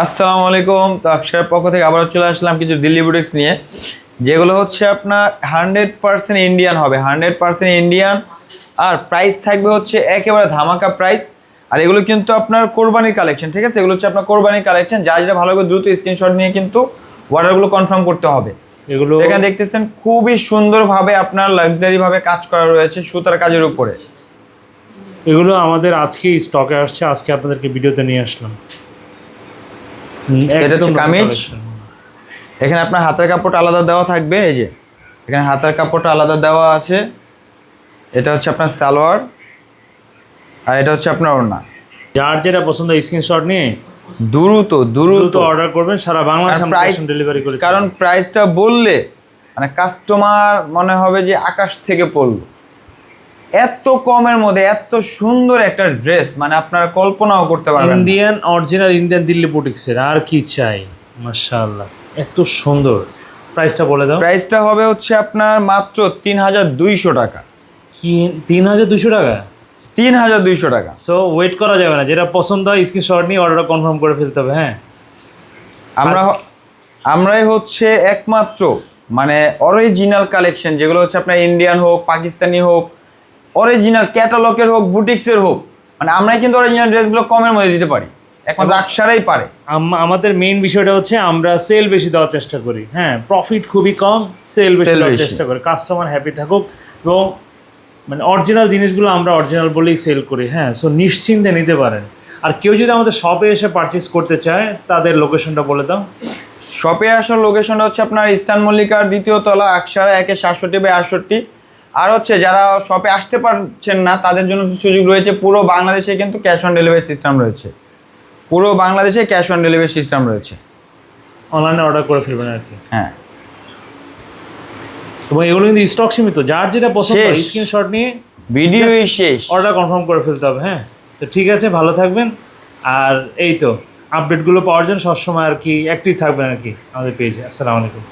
আসসালামু আলাইকুম। তো অক্ষয়ের পক্ষ থেকে আবার চলে আসলাম কিছু দিল্লি বুটিক্স নিয়ে, যেগুলো হচ্ছে আপনার 100% ইন্ডিয়ান হবে, 100% ইন্ডিয়ান। আর প্রাইস থাকবে হচ্ছে একেবারে ধামাকা প্রাইস। আর এগুলো কিন্তু আপনার কোরবানির কালেকশন, ঠিক আছে? এগুলো হচ্ছে আপনার কোরবানির কালেকশন, যা যেটা ভালো করে দ্রুত স্ক্রিনশট নিয়ে কিন্তু অর্ডারগুলো কনফার্ম করতে হবে। এগুলো এখানে দেখতেছেন খুবই সুন্দরভাবে আপনার লাক্সারি ভাবে কাজ করা রয়েছে সুতার কাজের উপরে। এগুলো আমাদের আজকেই স্টকে আসছে, আজকে আপনাদেরকে ভিডিওতে নিয়ে আসলাম। এটা হচ্ছে একদম কামিজ। collection। এখানে আপনার হাতের কাপড়টা আলাদা দেওয়া থাকবে, এই যে এখানে হাতের কাপড়টা আলাদা দেওয়া আছে। এটা হচ্ছে আপনার সালোয়ার, আর এটা হচ্ছে আপনার ওড়না। যার যেটা পছন্দ স্ক্রিনশট নিয়ে দ্রুত দ্রুত অর্ডার করবেন, সারা বাংলাদেশে আমরা প্রাইস ডেলিভারি করি। কারণ প্রাইসটা বললে মানে কাস্টমার মনে হবে যে আকাশ থেকে পড়লো। এত কমের মধ্যে এত সুন্দর একটা ড্রেস মানে আপনারা কল্পনাও করতে পারবেন না। ইন্ডিয়ান অরিজিনাল ইন্ডিয়ান দিল্লি বুটিক্সের আর কি চাই, মাশাআল্লাহ এত সুন্দর। প্রাইসটা বলে দাও। প্রাইসটা হবে হচ্ছে আপনার মাত্র 3200 টাকা। কি 3200 টাকা? 3200 টাকা। সো ওয়েট করা যাবে না, যেটা পছন্দ হয় স্ক্রিনশট নিয়ে অর্ডারটা কনফার্ম করে ফেলতে হবে। হ্যাঁ, আমরাই হচ্ছে একমাত্র মানে অরিজিনাল কালেকশন, যেগুলো হচ্ছে আপনার ইন্ডিয়ান হোক, পাকিস্তানি হোক, অরিজিনাল ক্যাটালগের হোক, বুটিক্সের হোক, মানে আমরাই কিন্তু অরিজিনাল ড্রেসগুলো কমের মধ্যে দিতে পারি, একমাত্র আকসারাই পারে। আমাদের মেইন বিষয়টা হচ্ছে আমরা সেল বেশি দেওয়ার চেষ্টা করি। হ্যাঁ, প্রফিট খুবই কম, সেল বেশি দেওয়ার চেষ্টা করি, কাস্টমার হ্যাপি থাকুক এবং মানে অরিজিনাল জিনিসগুলো আমরা অরিজিনাল বলেই সেল করি। হ্যাঁ, সো নিশ্চিন্তে নিতে পারেন। আর কেউ যদি আমাদের শপে এসে পারচেস করতে চায়, তাদের লোকেশনটা বলে দাও। শপে আসার লোকেশনটা হচ্ছে আপনার ইস্টার্ন মল্লিকার 2য় তলা, আকসারা 1/67/68। আর হচ্ছে যারা শপে আসতে পারছেন না তাদের জন্য সুযোগ রয়েছে, পুরো বাংলাদেশে কিন্তু ক্যাশ অন ডেলিভারি সিস্টেম রয়েছে। পুরো বাংলাদেশে ক্যাশ অন ডেলিভারি সিস্টেম রয়েছে, অনলাইনে অর্ডার করে ফেলবেন আর কি। হ্যাঁ। এবং এগুলো কিন্তু স্টক সীমিত, যার যেটা পছন্দ শেষ। স্ক্রিনশট নিয়ে ভিডিওই শেষ, অর্ডার কনফার্ম করে ফেলতে হবে। হ্যাঁ, তো ঠিক আছে, ভালো থাকবেন। আর এই তো আপডেটগুলো পাওয়ার জন্য সবসময় আর কি অ্যাক্টিভ থাকবেন আর কি আমাদের পেজে। আসসালামু আলাইকুম।